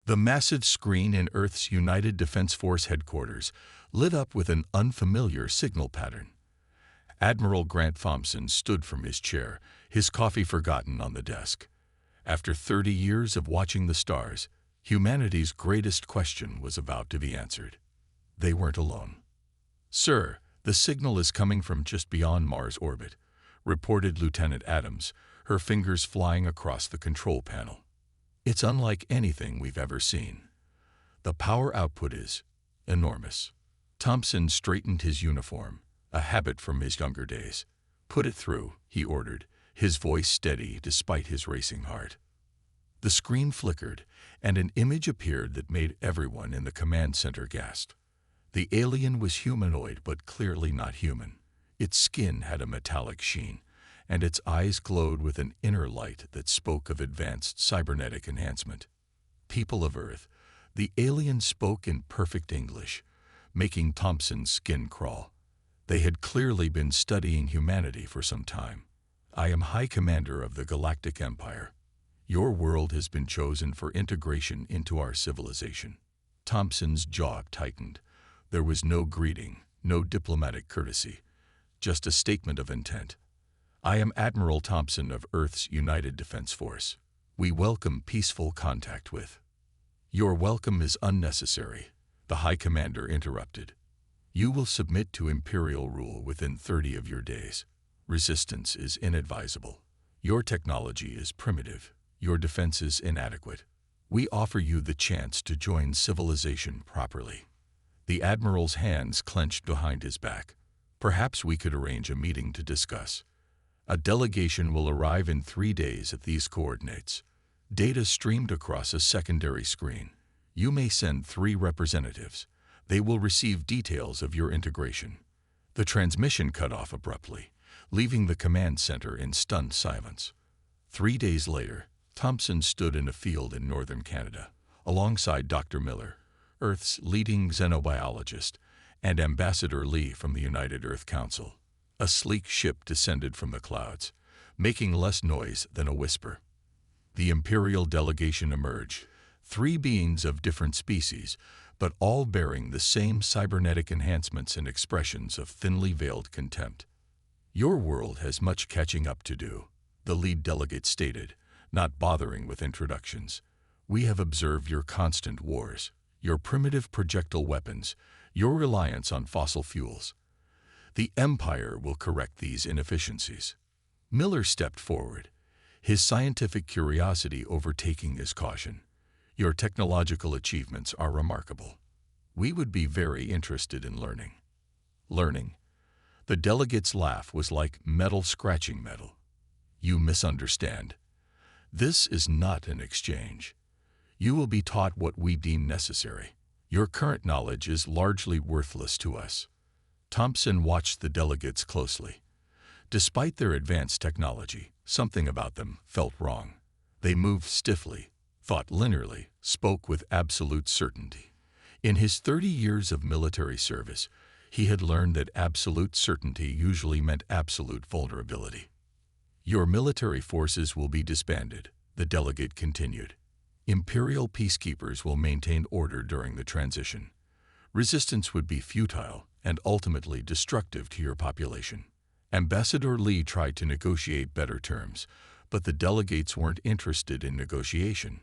The massive screen in Earth's United Defense Force headquarters lit up with an unfamiliar signal pattern. Admiral Grant Thompson stood from his chair, his coffee forgotten on the desk. After 30 years of watching the stars, humanity's greatest question was about to be answered. They weren't alone. "Sir, the signal is coming from just beyond Mars orbit," reported Lieutenant Adams, her fingers flying across the control panel. "It's unlike anything we've ever seen. The power output is enormous." Thompson straightened his uniform, a habit from his younger days. "Put it through," he ordered, his voice steady despite his racing heart. The screen flickered, and an image appeared that made everyone in the command center gasp. The alien was humanoid but clearly not human. Its skin had a metallic sheen, and its eyes glowed with an inner light that spoke of advanced cybernetic enhancement. "People of Earth," the alien spoke in perfect English, making Thompson's skin crawl. They had clearly been studying humanity for some time. "I am High Commander of the Galactic Empire. Your world has been chosen for integration into our civilization." Thompson's jaw tightened. There was no greeting, no diplomatic courtesy, just a statement of intent. "I am Admiral Thompson of Earth's United Defense Force. We welcome peaceful contact with—" "Your welcome is unnecessary," the High Commander interrupted. "You will submit to Imperial rule within 30 of your days. Resistance is inadvisable. Your technology is primitive. Your defense is inadequate. We offer you the chance to join civilization properly." The Admiral's hands clenched behind his back. "Perhaps we could arrange a meeting to discuss. A delegation will arrive in 3 days at these coordinates." Data streamed across a secondary screen. "You may send 3 representatives. They will receive details of your integration." The transmission cut off abruptly, leaving the command center in stunned silence. 3 days later, Thompson stood in a field in northern Canada, alongside Dr. Miller, Earth's leading xenobiologist, and Ambassador Lee from the United Earth Council. A sleek ship descended from the clouds, making less noise than a whisper. The Imperial delegation emerged, 3 beings of different species, but all bearing the same cybernetic enhancements and expressions of thinly veiled contempt. "Your world has much catching up to do," the lead delegate stated, not bothering with introductions. "We have observed your constant wars, your primitive projectile weapons, your reliance on fossil fuels. The Empire will correct these inefficiencies." Miller stepped forward, his scientific curiosity overtaking his caution. "Your technological achievements are remarkable. We would be very interested in learning." "Learning?" The delegate's laugh was like metal scratching metal. "You misunderstand. This is not an exchange. You will be taught what we deem necessary. Your current knowledge is largely worthless to us." Thompson watched the delegates closely. Despite their advanced technology, something about them felt wrong. They moved stiffly, thought linearly, spoke with absolute certainty. In his 30 years of military service, he had learned that absolute certainty usually meant absolute vulnerability. "Your military forces will be disbanded," the delegate continued. "Imperial peacekeepers will maintain order during the transition. Resistance would be futile and ultimately destructive to your population." Ambassador Lee tried to negotiate better terms, but the delegates weren't interested in negotiation.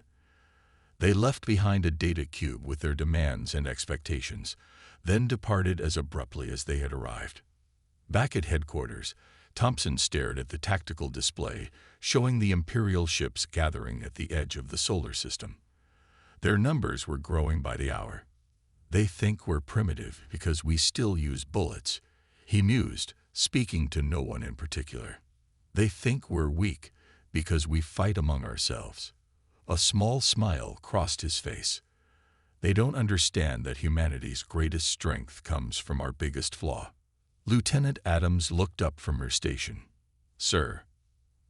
They left behind a data cube with their demands and expectations, then departed as abruptly as they had arrived. Back at headquarters, Thompson stared at the tactical display, showing the Imperial ships gathering at the edge of the solar system. Their numbers were growing by the hour. "They think we're primitive because we still use bullets," he mused, speaking to no one in particular. "They think we're weak because we fight among ourselves." A small smile crossed his face. "They don't understand that humanity's greatest strength comes from our biggest flaw." Lieutenant Adams looked up from her station. "Sir,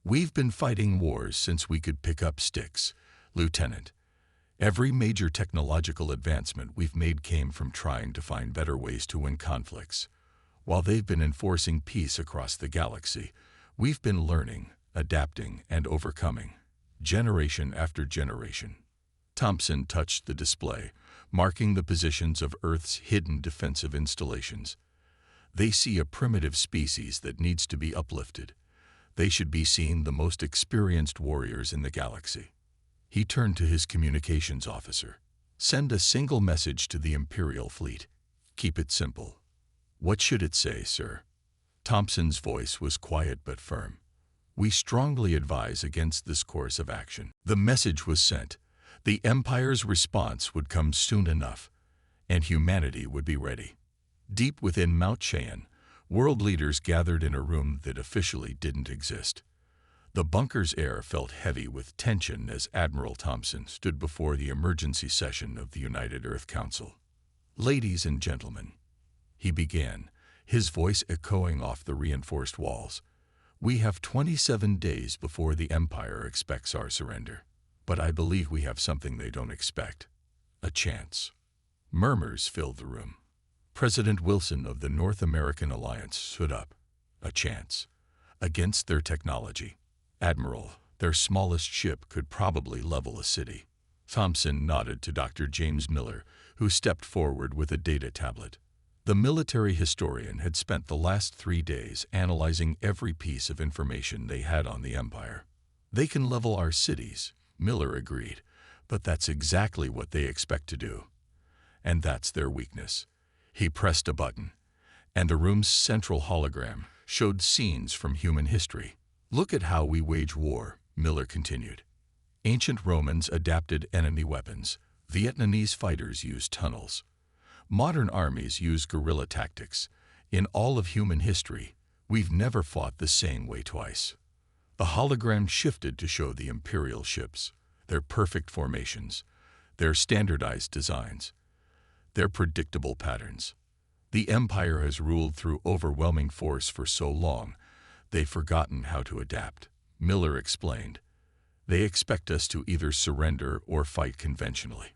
we've been fighting wars since we could pick up sticks, Lieutenant. Every major technological advancement we've made came from trying to find better ways to win conflicts. While they've been enforcing peace across the galaxy, we've been learning, adapting, and overcoming, generation after generation." Thompson touched the display, marking the positions of Earth's hidden defensive installations. They see a primitive species that needs to be uplifted. They should be seen the most experienced warriors in the galaxy. He turned to his communications officer. Send a single message to the Imperial fleet. Keep it simple. What should it say, sir? Thompson's voice was quiet but firm. We strongly advise against this course of action. The message was sent. The Empire's response would come soon enough, and humanity would be ready. Deep within Mount Cheyenne, world leaders gathered in a room that officially didn't exist. The bunker's air felt heavy with tension as Admiral Thompson stood before the emergency session of the United Earth Council. Ladies and gentlemen, he began, his voice echoing off the reinforced walls. We have 27 days before the Empire expects our surrender. But I believe we have something they don't expect. A chance. Murmurs filled the room. President Wilson of the North American Alliance stood up. A chance. Against their technology. Admiral, their smallest ship could probably level a city. Thompson nodded to Dr. James Miller, who stepped forward with a data tablet. The military historian had spent the last 3 days analyzing every piece of information they had on the Empire. They can level our cities, Miller agreed, but that's exactly what they expect to do. And that's their weakness. He pressed a button, and the room's central hologram showed scenes from human history. Look at how we wage war, Miller continued. Ancient Romans adapted enemy weapons. Vietnamese fighters used tunnels. Modern armies use guerrilla tactics. In all of human history, we've never fought the same way twice. The hologram shifted to show the Imperial ships, their perfect formations, their standardized designs, their predictable patterns. The Empire has ruled through overwhelming force for so long, they've forgotten how to adapt, Miller explained. They expect us to either surrender or fight conventionally.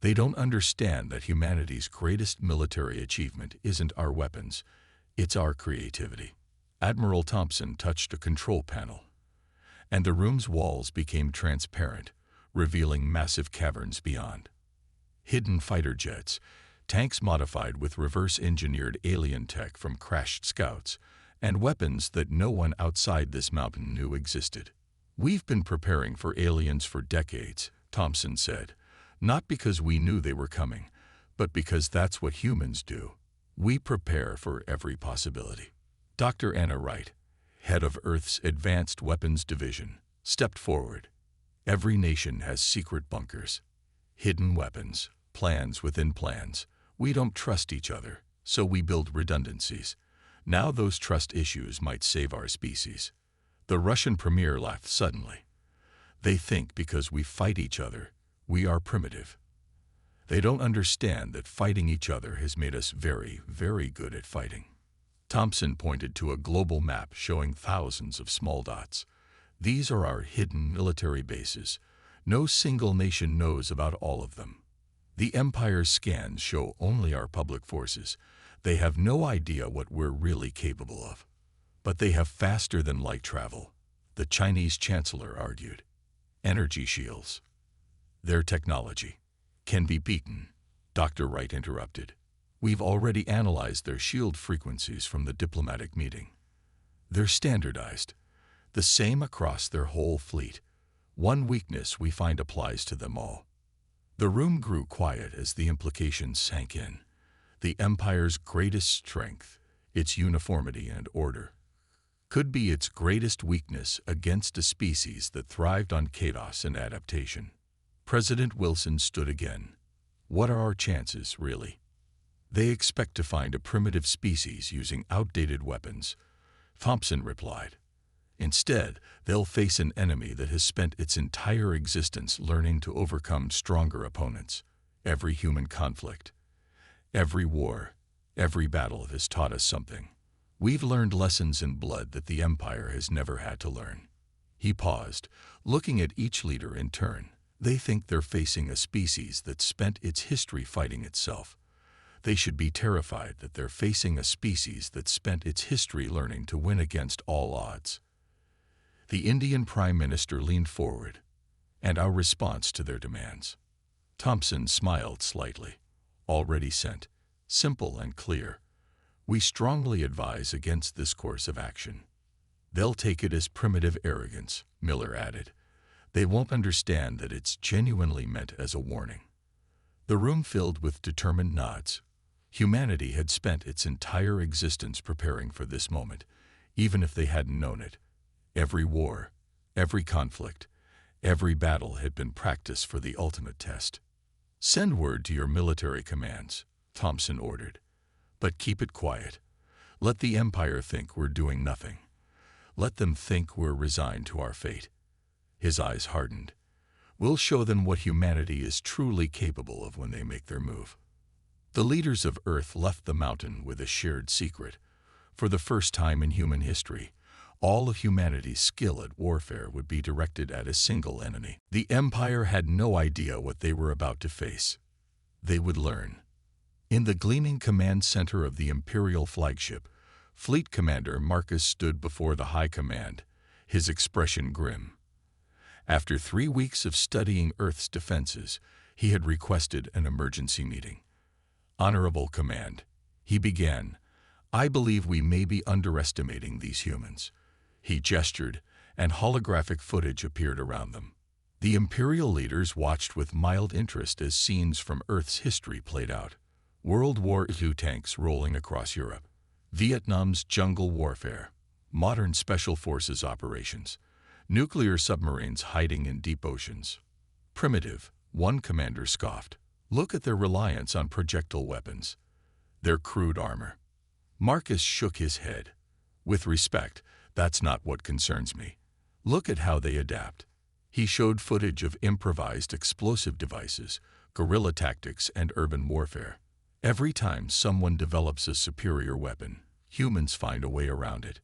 They don't understand that humanity's greatest military achievement isn't our weapons, it's our creativity. Admiral Thompson touched a control panel, and the room's walls became transparent, revealing massive caverns beyond. Hidden fighter jets, tanks modified with reverse-engineered alien tech from crashed scouts, and weapons that no one outside this mountain knew existed. We've been preparing for aliens for decades, Thompson said, not because we knew they were coming, but because that's what humans do. We prepare for every possibility. Dr. Anna Wright, head of Earth's Advanced Weapons Division, stepped forward. Every nation has secret bunkers, hidden weapons, plans within plans. We don't trust each other, so we build redundancies. Now those trust issues might save our species. The Russian premier laughed suddenly. They think because we fight each other, we are primitive. They don't understand that fighting each other has made us very, very good at fighting. Thompson pointed to a global map showing thousands of small dots. These are our hidden military bases. No single nation knows about all of them. The Empire's scans show only our public forces. They have no idea what we're really capable of. But they have faster-than-light travel, the Chinese chancellor argued. Energy shields. Their technology can be beaten, Dr. Wright interrupted. We've already analyzed their shield frequencies from the diplomatic meeting. They're standardized, the same across their whole fleet. One weakness we find applies to them all. The room grew quiet as the implications sank in. The Empire's greatest strength, its uniformity and order, could be its greatest weakness against a species that thrived on chaos and adaptation. President Wilson stood again. What are our chances, really? They expect to find a primitive species using outdated weapons, Thompson replied. Instead, they'll face an enemy that has spent its entire existence learning to overcome stronger opponents. Every human conflict, every war, every battle has taught us something. We've learned lessons in blood that the Empire has never had to learn. He paused, looking at each leader in turn. They think they're facing a species that spent its history fighting itself. They should be terrified that they're facing a species that spent its history learning to win against all odds. The Indian Prime Minister leaned forward. and our response to their demands. Thompson smiled slightly. Already sent. Simple and clear. We strongly advise against this course of action. They'll take it as primitive arrogance, Miller added. They won't understand that it's genuinely meant as a warning. The room filled with determined nods. Humanity had spent its entire existence preparing for this moment, even if they hadn't known it. Every war, every conflict, every battle had been practice for the ultimate test. Send word to your military commands, Thompson ordered. But keep it quiet. Let the Empire think we're doing nothing. Let them think we're resigned to our fate. His eyes hardened. We'll show them what humanity is truly capable of when they make their move. The leaders of Earth left the mountain with a shared secret. For the first time in human history, all of humanity's skill at warfare would be directed at a single enemy. The Empire had no idea what they were about to face. They would learn. In the gleaming command center of the Imperial flagship, Fleet Commander Marcus stood before the High Command, his expression grim. After 3 weeks of studying Earth's defenses, he had requested an emergency meeting. Honorable Command, he began, I believe we may be underestimating these humans. He gestured, and holographic footage appeared around them. The Imperial leaders watched with mild interest as scenes from Earth's history played out. World War II tanks rolling across Europe, Vietnam's jungle warfare, modern special forces operations, nuclear submarines hiding in deep oceans. Primitive, one commander scoffed. Look at their reliance on projectile weapons, their crude armor. Marcus shook his head. With respect, that's not what concerns me. Look at how they adapt. He showed footage of improvised explosive devices, guerrilla tactics, and urban warfare. Every time someone develops a superior weapon, humans find a way around it.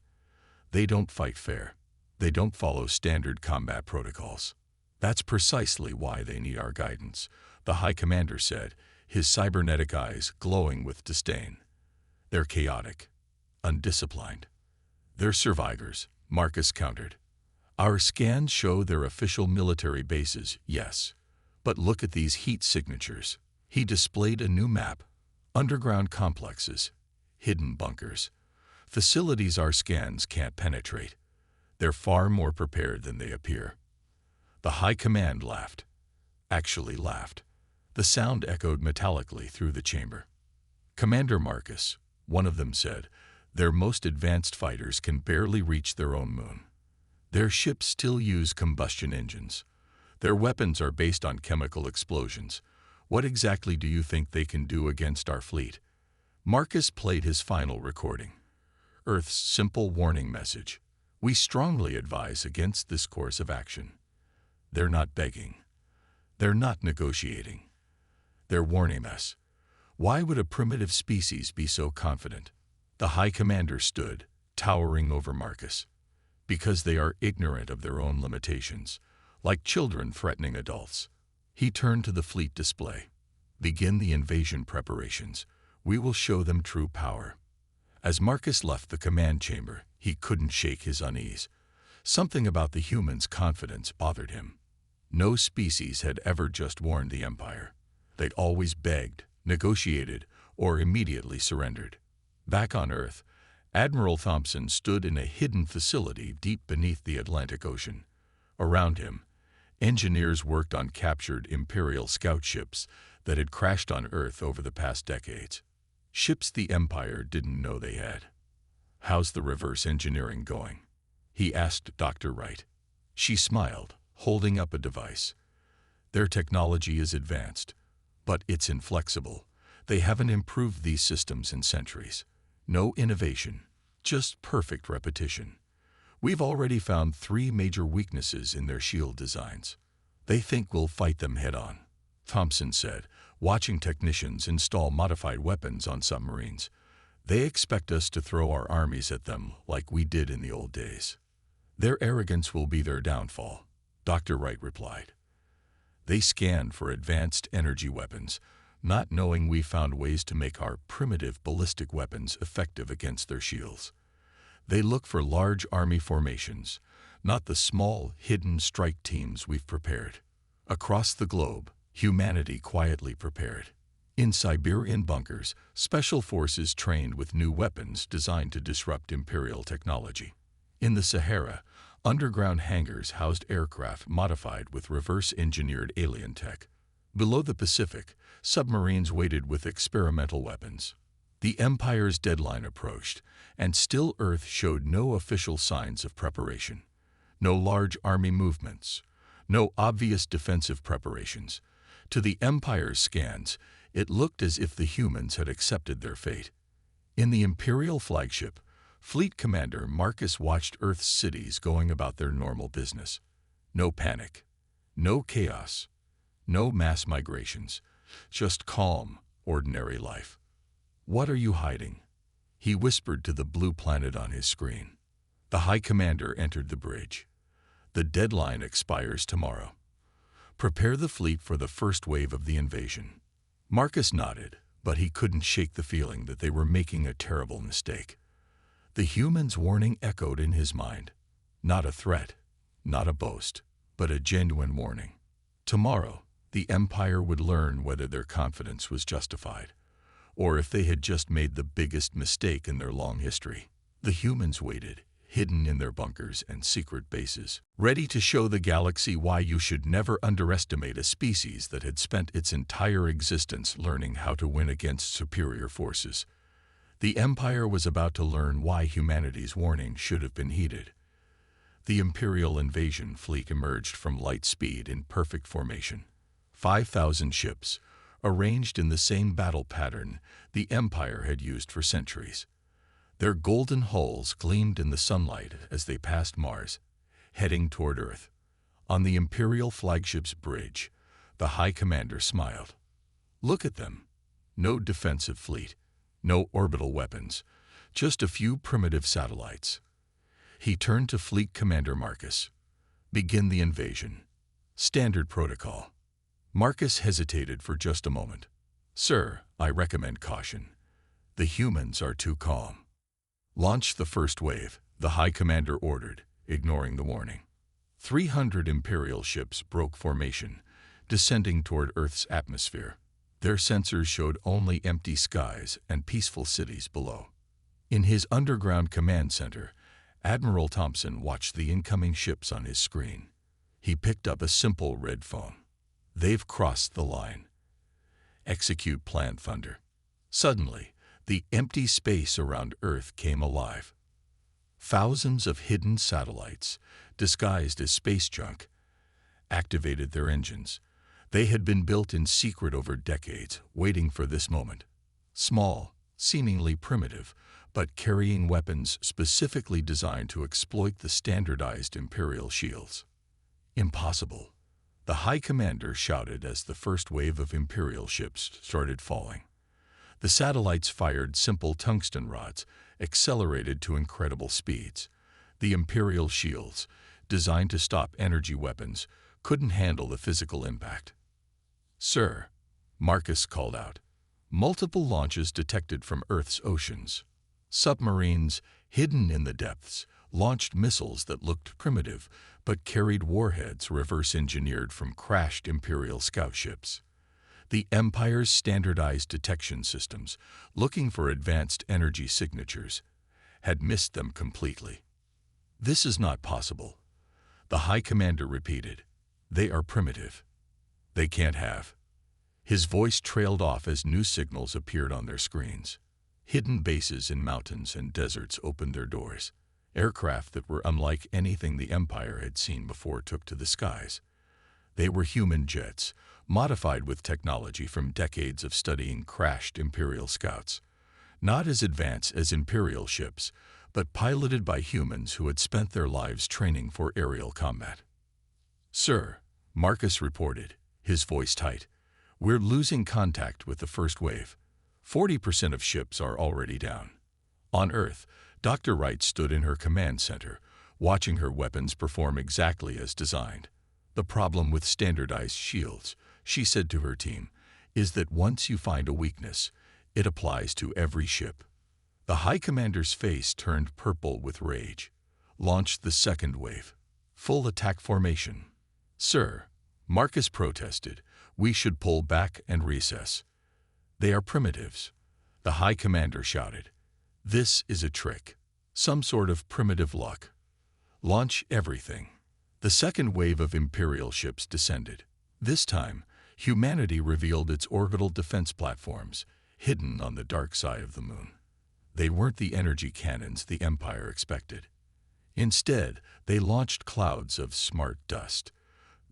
They don't fight fair. They don't follow standard combat protocols. That's precisely why they need our guidance, the High Commander said, his cybernetic eyes glowing with disdain. They're chaotic, undisciplined. They're survivors, Marcus countered. Our scans show their official military bases, yes. But look at these heat signatures. He displayed a new map. Underground complexes, hidden bunkers, facilities our scans can't penetrate. They're far more prepared than they appear. The High Command laughed. Actually laughed. The sound echoed metallically through the chamber. Commander Marcus, one of them said, their most advanced fighters can barely reach their own moon. Their ships still use combustion engines. Their weapons are based on chemical explosions. What exactly do you think they can do against our fleet? Marcus played his final recording. Earth's simple warning message. We strongly advise against this course of action. They're not begging. They're not negotiating. They're warning us. Why would a primitive species be so confident? The High Commander stood, towering over Marcus. Because they are ignorant of their own limitations, like children threatening adults. He turned to the fleet display. Begin the invasion preparations. We will show them true power. As Marcus left the command chamber, he couldn't shake his unease. Something about the humans' confidence bothered him. No species had ever just warned the Empire. They'd always begged, negotiated, or immediately surrendered. Back on Earth, Admiral Thompson stood in a hidden facility deep beneath the Atlantic Ocean. Around him, engineers worked on captured Imperial scout ships that had crashed on Earth over the past decades. Ships the Empire didn't know they had. How's the reverse engineering going? He asked Dr. Wright. She smiled, holding up a device. Their technology is advanced, but it's inflexible. They haven't improved these systems in centuries. No innovation, just perfect repetition. We've already found 3 major weaknesses in their shield designs. They think we'll fight them head-on, Thompson said, watching technicians install modified weapons on submarines. They expect us to throw our armies at them like we did in the old days. Their arrogance will be their downfall, Dr. Wright replied. They scan for advanced energy weapons, not knowing we found ways to make our primitive ballistic weapons effective against their shields. They look for large army formations, not the small, hidden strike teams we've prepared. Across the globe, humanity quietly prepared. In Siberian bunkers, special forces trained with new weapons designed to disrupt Imperial technology. In the Sahara, underground hangars housed aircraft modified with reverse-engineered alien tech. Below the Pacific, submarines waited with experimental weapons. The Empire's deadline approached, and still Earth showed no official signs of preparation. No large army movements, no obvious defensive preparations. To the Empire's scans, it looked as if the humans had accepted their fate. In the Imperial flagship, Fleet Commander Marcus watched Earth's cities going about their normal business. No panic, no chaos, no mass migrations, just calm, ordinary life. "What are you hiding?" he whispered to the blue planet on his screen. The High Commander entered the bridge. "The deadline expires tomorrow. Prepare the fleet for the first wave of the invasion." Marcus nodded, but he couldn't shake the feeling that they were making a terrible mistake. The human's warning echoed in his mind. Not a threat, not a boast, but a genuine warning. Tomorrow, the Empire would learn whether their confidence was justified, or if they had just made the biggest mistake in their long history. The humans waited, hidden in their bunkers and secret bases, ready to show the galaxy why you should never underestimate a species that had spent its entire existence learning how to win against superior forces. The Empire was about to learn why humanity's warning should have been heeded. The Imperial invasion fleet emerged from light speed in perfect formation. 5,000 ships, arranged in the same battle pattern the Empire had used for centuries. Their golden hulls gleamed in the sunlight as they passed Mars, heading toward Earth. On the Imperial flagship's bridge, the High Commander smiled. "Look at them. No defensive fleet, no orbital weapons, just a few primitive satellites." He turned to Fleet Commander Marcus. "Begin the invasion. Standard protocol." Marcus hesitated for just a moment. "Sir, I recommend caution. The humans are too calm." "Launch the first wave," the High Commander ordered, ignoring the warning. 300 Imperial ships broke formation, descending toward Earth's atmosphere. Their sensors showed only empty skies and peaceful cities below. In his underground command center, Admiral Thompson watched the incoming ships on his screen. He picked up a simple red phone. "They've crossed the line. Execute Plan Thunder." Suddenly, the empty space around Earth came alive. Thousands of hidden satellites, disguised as space junk, activated their engines. They had been built in secret over decades, waiting for this moment. Small, seemingly primitive, but carrying weapons specifically designed to exploit the standardized Imperial shields. "Impossible," the High Commander shouted as the first wave of Imperial ships started falling. The satellites fired simple tungsten rods, accelerated to incredible speeds. The Imperial shields, designed to stop energy weapons, couldn't handle the physical impact. "Sir," Marcus called out, "multiple launches detected from Earth's oceans. Submarines, hidden in the depths, launched missiles that looked primitive but carried warheads reverse-engineered from crashed Imperial scout ships. The Empire's standardized detection systems, looking for advanced energy signatures, had missed them completely." "This is not possible," the High Commander repeated. "They are primitive. They can't have." His voice trailed off as new signals appeared on their screens. Hidden bases in mountains and deserts opened their doors. Aircraft that were unlike anything the Empire had seen before took to the skies. They were human jets, modified with technology from decades of studying crashed Imperial scouts. Not as advanced as Imperial ships, but piloted by humans who had spent their lives training for aerial combat. "Sir," Marcus reported, his voice tight, "we're losing contact with the first wave. 40% of ships are already down." On Earth, Dr. Wright stood in her command center, watching her weapons perform exactly as designed. "The problem with standardized shields," she said to her team, "is that once you find a weakness, it applies to every ship." The High Commander's face turned purple with rage. "Launch the second wave. Full attack formation." "Sir," Marcus protested. We should pull back and recess. They are primitives. The High Commander shouted. This is a trick. Some sort of primitive luck. Launch everything. The second wave of Imperial ships descended. This time, humanity revealed its orbital defense platforms, hidden on the dark side of the moon. They weren't the energy cannons the Empire expected. Instead, they launched clouds of smart dust,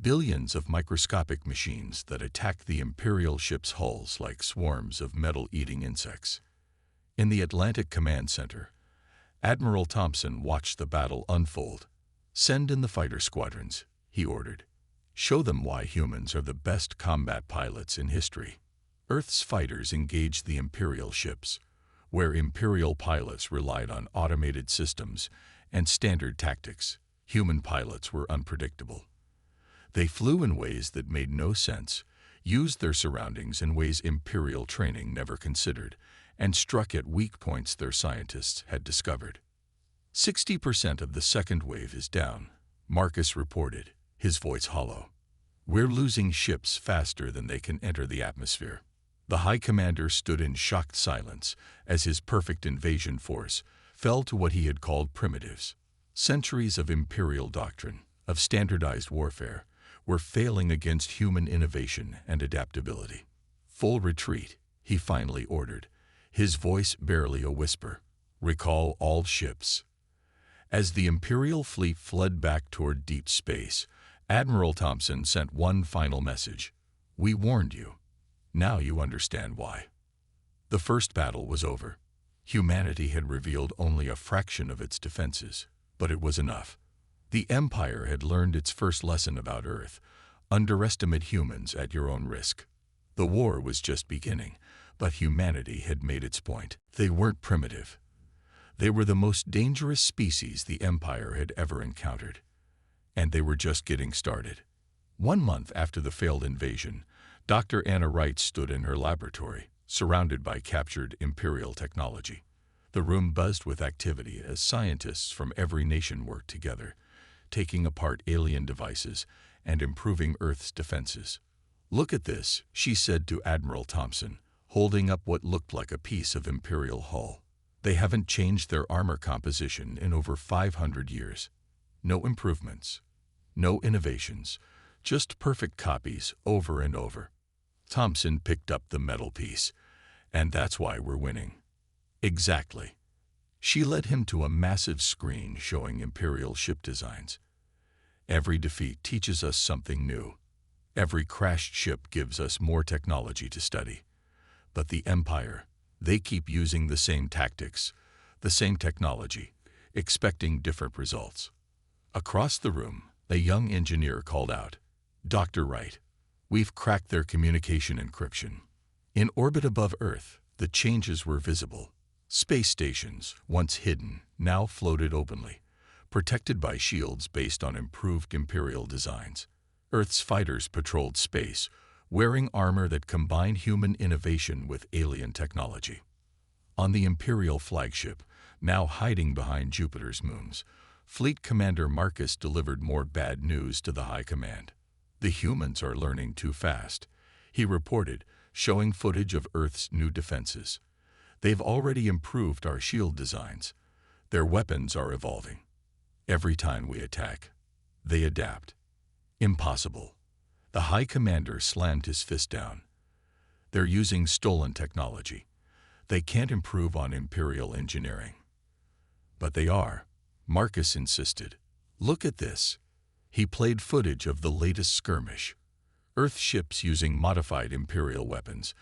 billions of microscopic machines that attacked the Imperial ships' hulls like swarms of metal-eating insects. In the Atlantic Command Center, Admiral Thompson watched the battle unfold. Send in the fighter squadrons, he ordered. Show them why humans are the best combat pilots in history. Earth's fighters engaged the Imperial ships, where Imperial pilots relied on automated systems and standard tactics. Human pilots were unpredictable. They flew in ways that made no sense, used their surroundings in ways Imperial training never considered, and struck at weak points their scientists had discovered. 60% of the second wave is down, Marcus reported, his voice hollow. We're losing ships faster than they can enter the atmosphere. The High Commander stood in shocked silence as his perfect invasion force fell to what he had called primitives. Centuries of Imperial doctrine, of standardized warfare, were failing against human innovation and adaptability. Full retreat, he finally ordered, his voice barely a whisper. Recall all ships. As the Imperial fleet fled back toward deep space, Admiral Thompson sent one final message. We warned you. Now you understand why. The first battle was over. Humanity had revealed only a fraction of its defenses, but it was enough. The Empire had learned its first lesson about Earth. Underestimate humans at your own risk. The war was just beginning, but humanity had made its point. They weren't primitive. They were the most dangerous species the Empire had ever encountered. And they were just getting started. 1 month after the failed invasion, Dr. Anna Wright stood in her laboratory, surrounded by captured Imperial technology. The room buzzed with activity as scientists from every nation worked together, taking apart alien devices and improving Earth's defenses. Look at this, she said to Admiral Thompson, holding up what looked like a piece of Imperial hull. They haven't changed their armor composition in over 500 years. No improvements, no innovations, just perfect copies over and over. Thompson picked up the metal piece. And that's why we're winning. Exactly. She led him to a massive screen showing Imperial ship designs. Every defeat teaches us something new. Every crashed ship gives us more technology to study. But the Empire, they keep using the same tactics, the same technology, expecting different results. Across the room, a young engineer called out, Dr. Wright, we've cracked their communication encryption. In orbit above Earth, the changes were visible. Space stations, once hidden, now floated openly, protected by shields based on improved Imperial designs. Earth's fighters patrolled space, wearing armor that combined human innovation with alien technology. On the Imperial flagship, now hiding behind Jupiter's moons, Fleet Commander Marcus delivered more bad news to the High Command. The humans are learning too fast, he reported, showing footage of Earth's new defenses. They've already improved our shield designs. Their weapons are evolving. Every time we attack, they adapt. Impossible. The High Commander slammed his fist down. They're using stolen technology. They can't improve on Imperial engineering. But they are, Marcus insisted. Look at this. He played footage of the latest skirmish. Earth ships using modified Imperial weapons,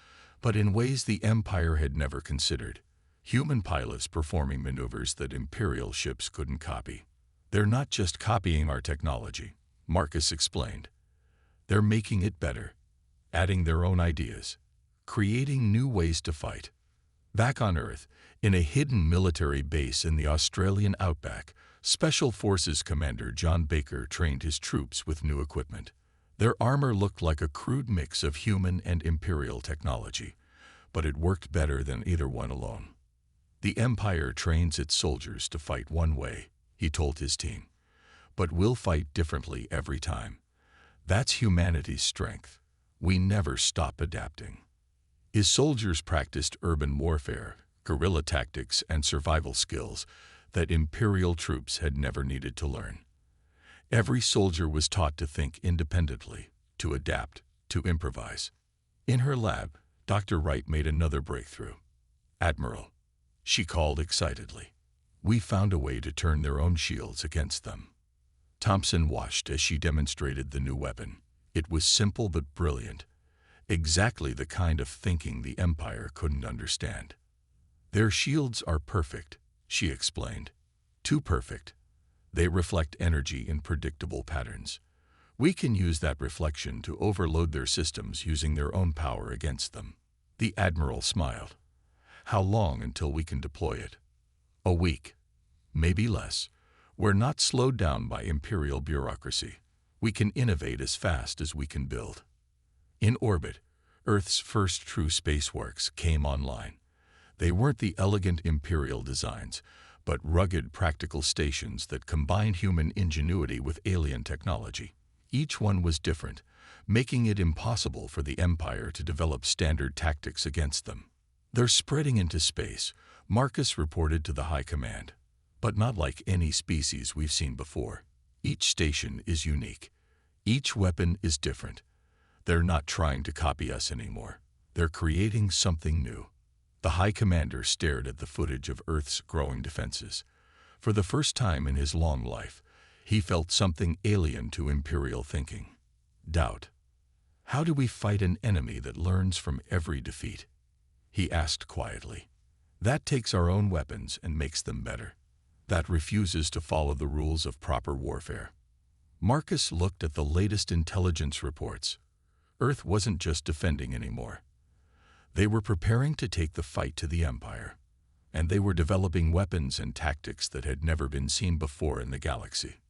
but in ways the Empire had never considered. Human pilots performing maneuvers that Imperial ships couldn't copy. They're not just copying our technology, Marcus explained. They're making it better, adding their own ideas, creating new ways to fight. Back on Earth, in a hidden military base in the Australian outback, Special Forces Commander John Baker trained his troops with new equipment. Their armor looked like a crude mix of human and Imperial technology, but it worked better than either one alone. The Empire trains its soldiers to fight one way, he told his team, but we'll fight differently every time. That's humanity's strength. We never stop adapting. His soldiers practiced urban warfare, guerrilla tactics, and survival skills that Imperial troops had never needed to learn. Every soldier was taught to think independently, to adapt, to improvise. In her lab, Dr. Wright made another breakthrough. "Admiral," she called excitedly, "we found a way to turn their own shields against them." Thompson watched as she demonstrated the new weapon. It was simple but brilliant, exactly the kind of thinking the Empire couldn't understand. "Their shields are perfect," she explained. "Too perfect. They reflect energy in predictable patterns. We can use that reflection to overload their systems using their own power against them." The Admiral smiled. "How long until we can deploy it?" "A week. Maybe less. We're not slowed down by Imperial bureaucracy. We can innovate as fast as we can build." In orbit, Earth's first true spaceworks came online. They weren't the elegant Imperial designs, but rugged, practical stations that combined human ingenuity with alien technology. Each one was different, making it impossible for the Empire to develop standard tactics against them. "They're spreading into space," Marcus reported to the High Command. "But not like any species we've seen before. Each station is unique. Each weapon is different. They're not trying to copy us anymore. They're creating something new." The High Commander stared at the footage of Earth's growing defenses. For the first time in his long life, he felt something alien to Imperial thinking. Doubt. "How do we fight an enemy that learns from every defeat?" he asked quietly. "That takes our own weapons and makes them better. That refuses to follow the rules of proper warfare." Marcus looked at the latest intelligence reports. Earth wasn't just defending anymore. They were preparing to take the fight to the Empire, and they were developing weapons and tactics that had never been seen before in the galaxy.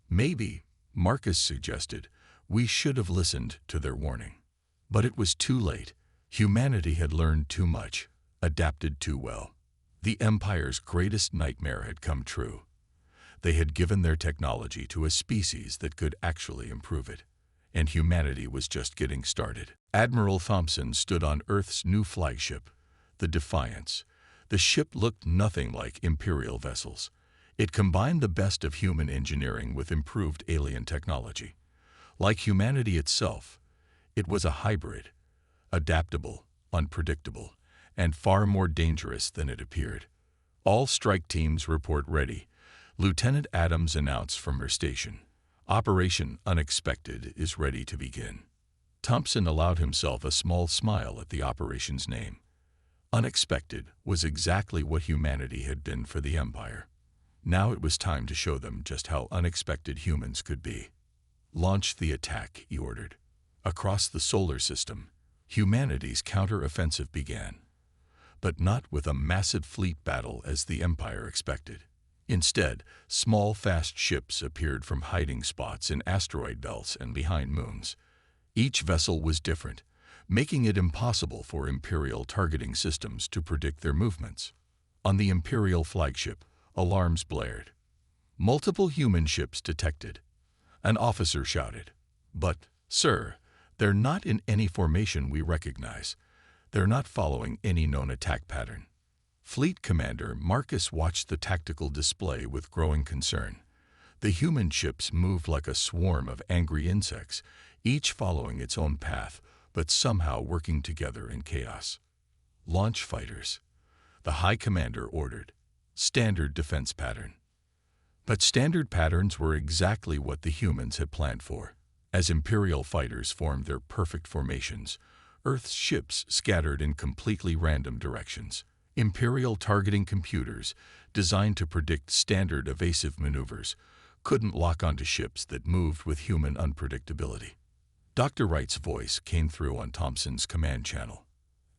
"Maybe," Marcus suggested, "we should have listened to their warning." But it was too late. Humanity had learned too much, adapted too well. The Empire's greatest nightmare had come true. They had given their technology to a species that could actually improve it, and humanity was just getting started. Admiral Thompson stood on Earth's new flagship, the Defiance. The ship looked nothing like Imperial vessels. It combined the best of human engineering with improved alien technology. Like humanity itself, it was a hybrid, adaptable, unpredictable, and far more dangerous than it appeared. "All strike teams report ready," Lieutenant Adams announced from her station. "Operation Unexpected is ready to begin." Thompson allowed himself a small smile at the operation's name. Unexpected was exactly what humanity had been for the Empire. Now it was time to show them just how unexpected humans could be. "Launch the attack," he ordered. Across the solar system, humanity's counter-offensive began. But not with a massive fleet battle as the Empire expected. Instead, small, fast ships appeared from hiding spots in asteroid belts and behind moons. Each vessel was different, making it impossible for Imperial targeting systems to predict their movements. On the Imperial flagship, alarms blared. Multiple human ships detected. An officer shouted, "But, sir, they're not in any formation we recognize. They're not following any known attack pattern." Fleet Commander Marcus watched the tactical display with growing concern. The human ships moved like a swarm of angry insects, each following its own path, but somehow working together in chaos. "Launch fighters," the High Commander ordered. "Standard defense pattern." But standard patterns were exactly what the humans had planned for. As Imperial fighters formed their perfect formations, Earth's ships scattered in completely random directions. Imperial targeting computers, designed to predict standard evasive maneuvers, couldn't lock onto ships that moved with human unpredictability. Dr. Wright's voice came through on Thompson's command channel.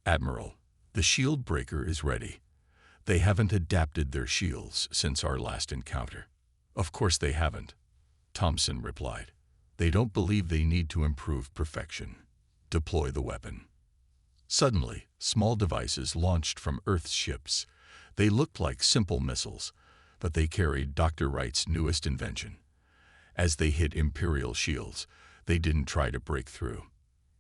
"Admiral, the shield breaker is ready. They haven't adapted their shields since our last encounter." "Of course they haven't," Thompson replied. "They don't believe they need to improve perfection. Deploy the weapon." Suddenly, small devices launched from Earth's ships. They looked like simple missiles, but they carried Dr. Wright's newest invention. As they hit Imperial shields, They didn't try to break through.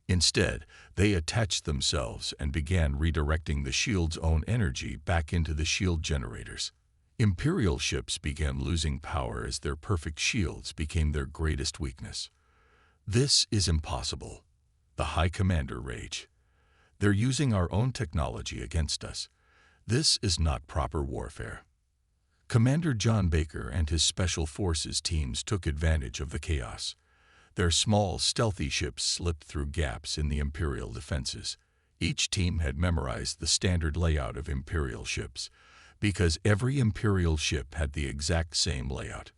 Instead, they attached themselves and began redirecting the shield's own energy back into the shield generators. Imperial ships began losing power as their perfect shields became their greatest weakness. "This is impossible," the High Commander raged. "They're using our own technology against us. This is not proper warfare." Commander John Baker and his Special Forces teams took advantage of the chaos. Their small, stealthy ships slipped through gaps in the Imperial defenses. Each team had memorized the standard layout of Imperial ships, because every Imperial ship had the exact same layout.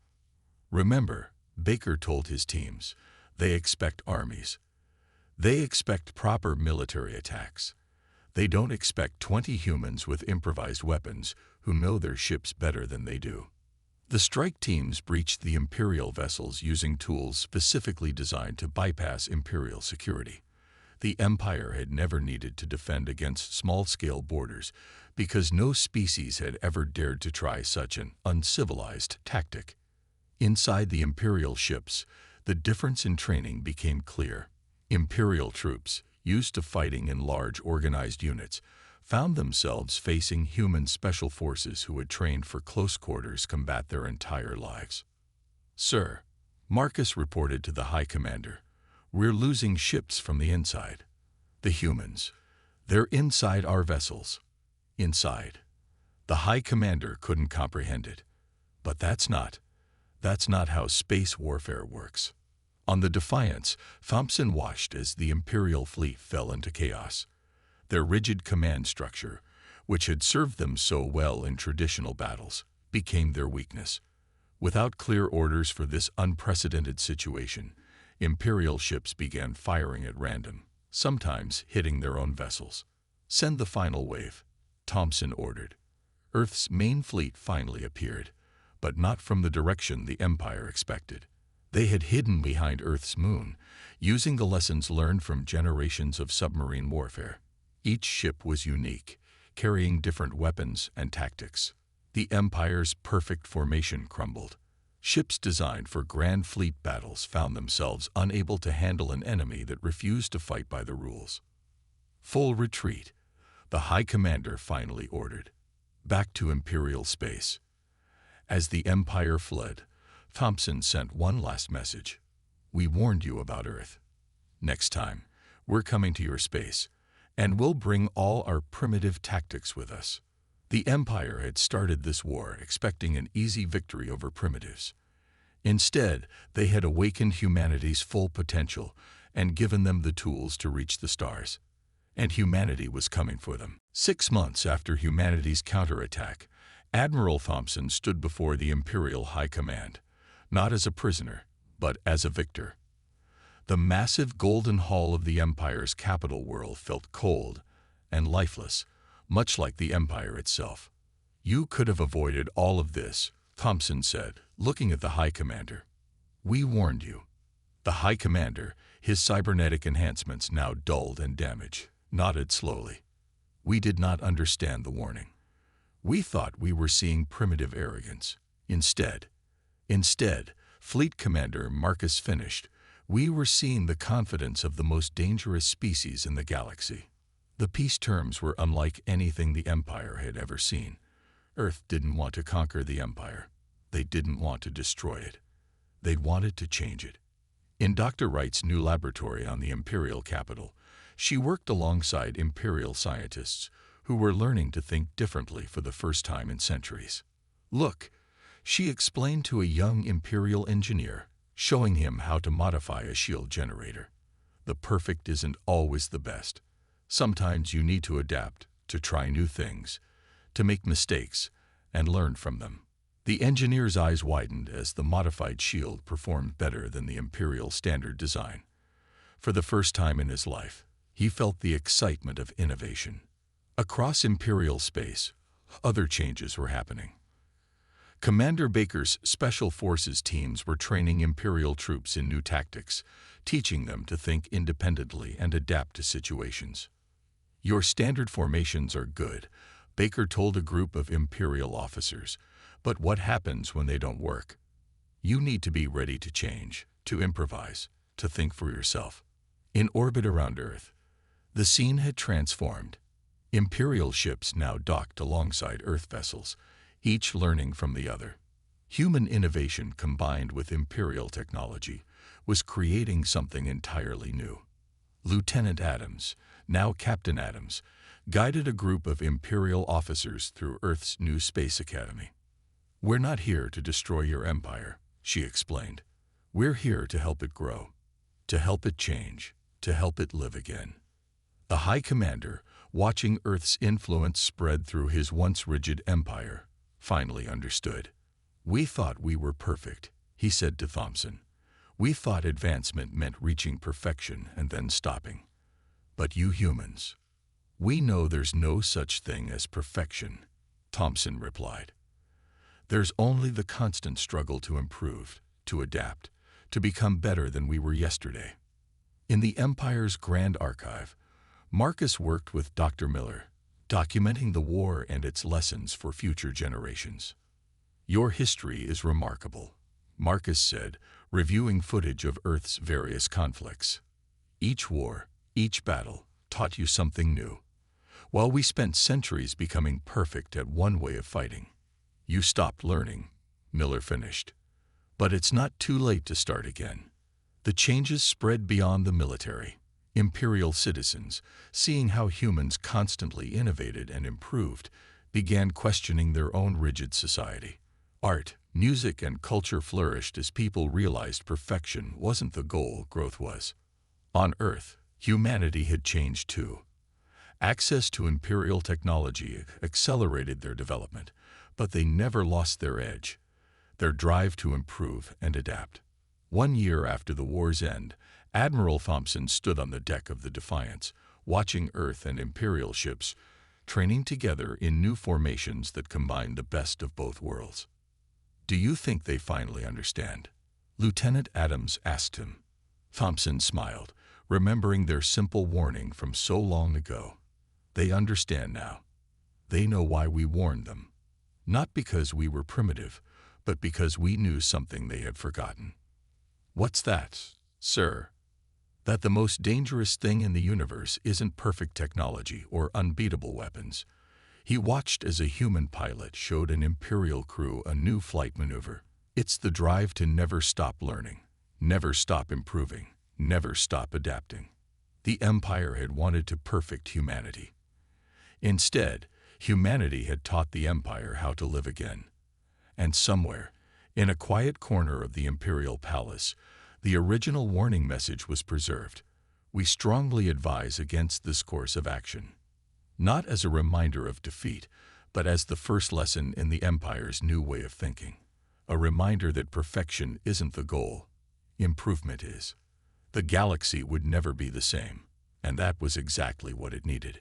Remember, Baker told his teams, they expect armies. They expect proper military attacks. They don't expect 20 humans with improvised weapons who know their ships better than they do. The strike teams breached the Imperial vessels using tools specifically designed to bypass Imperial security. The Empire had never needed to defend against small-scale borders because no species had ever dared to try such an uncivilized tactic. Inside the Imperial ships, the difference in training became clear. Imperial troops, used to fighting in large organized units, found themselves facing human special forces who had trained for close quarters combat their entire lives. "Sir," Marcus reported to the High Commander, "we're losing ships from the inside. The humans, they're inside our vessels." Inside. The High Commander couldn't comprehend it. But that's not how space warfare works. On the Defiance, Thompson watched as the Imperial fleet fell into chaos. Their rigid command structure, which had served them so well in traditional battles, became their weakness. Without clear orders for this unprecedented situation, Imperial ships began firing at random, sometimes hitting their own vessels. "Send the final wave," Thompson ordered. Earth's main fleet finally appeared, but not from the direction the Empire expected. They had hidden behind Earth's moon, using the lessons learned from generations of submarine warfare. Each ship was unique, carrying different weapons and tactics. The Empire's perfect formation crumbled. Ships designed for grand fleet battles found themselves unable to handle an enemy that refused to fight by the rules. "Full retreat," the High Commander finally ordered. Back to Imperial space. As the Empire fled, Thompson sent one last message. "We warned you about Earth. Next time, we're coming to your space, and we'll bring all our primitive tactics with us." The Empire had started this war expecting an easy victory over primitives. Instead, they had awakened humanity's full potential and given them the tools to reach the stars. And humanity was coming for them. 6 months after humanity's counterattack, Admiral Thompson stood before the Imperial High Command, not as a prisoner, but as a victor. The massive golden hall of the Empire's capital world felt cold and lifeless, much like the Empire itself. "You could have avoided all of this," Thompson said, looking at the High Commander. "We warned you." The High Commander, his cybernetic enhancements now dulled and damaged, nodded slowly. "We did not understand the warning. We thought we were seeing primitive arrogance. Instead, Fleet Commander Marcus finished, we were seeing the confidence of the most dangerous species in the galaxy." The peace terms were unlike anything the Empire had ever seen. Earth didn't want to conquer the Empire. They didn't want to destroy it. They wanted to change it. In Dr. Wright's new laboratory on the Imperial capital, she worked alongside Imperial scientists who were learning to think differently for the first time in centuries. "Look," she explained to a young Imperial engineer, showing him how to modify a shield generator. "The perfect isn't always the best. Sometimes you need to adapt, to try new things, to make mistakes, and learn from them." The engineer's eyes widened as the modified shield performed better than the Imperial standard design. For the first time in his life, he felt the excitement of innovation. Across Imperial space, other changes were happening. Commander Baker's Special Forces teams were training Imperial troops in new tactics, teaching them to think independently and adapt to situations. "Your standard formations are good," Baker told a group of Imperial officers, "but what happens when they don't work? You need to be ready to change, to improvise, to think for yourself. In orbit around Earth, the scene had transformed. Imperial ships now docked alongside Earth vessels, each learning from the other. Human innovation combined with Imperial technology was creating something entirely new. Lieutenant Adams, now Captain Adams, guided a group of Imperial officers through Earth's new space academy. "We're not here to destroy your empire," she explained. "We're here to help it grow, to help it change, to help it live again." The High Commander, watching Earth's influence spread through his once rigid empire, finally understood. "We thought we were perfect," he said to Thompson. "We thought advancement meant reaching perfection and then stopping. But you humans, we know there's no such thing as perfection," Thompson replied. "There's only the constant struggle to improve, to adapt, to become better than we were yesterday." In the Empire's Grand Archive, Marcus worked with Dr. Miller, documenting the war and its lessons for future generations. "Your history is remarkable," Marcus said, reviewing footage of Earth's various conflicts. "Each war, each battle, taught you something new. While we spent centuries becoming perfect at one way of fighting, you stopped learning," Miller finished. "But it's not too late to start again." The changes spread beyond the military. Imperial citizens, seeing how humans constantly innovated and improved, began questioning their own rigid society. Art, music, and culture flourished as people realized perfection wasn't the goal, growth was. On Earth, humanity had changed too. Access to Imperial technology accelerated their development, but they never lost their edge, their drive to improve and adapt. 1 year after the war's end, Admiral Thompson stood on the deck of the Defiance, watching Earth and Imperial ships training together in new formations that combined the best of both worlds. "Do you think they finally understand?" Lieutenant Adams asked him. Thompson smiled, remembering their simple warning from so long ago. "They understand now. They know why we warned them. Not because we were primitive, but because we knew something they had forgotten." "What's that, sir?" "That the most dangerous thing in the universe isn't perfect technology or unbeatable weapons." He watched as a human pilot showed an Imperial crew a new flight maneuver. "It's the drive to never stop learning, never stop improving, never stop adapting." The Empire had wanted to perfect humanity. Instead, humanity had taught the Empire how to live again. And somewhere, in a quiet corner of the Imperial Palace, the original warning message was preserved. "We strongly advise against this course of action." Not as a reminder of defeat, but as the first lesson in the Empire's new way of thinking. A reminder that perfection isn't the goal, improvement is. The galaxy would never be the same, and that was exactly what it needed.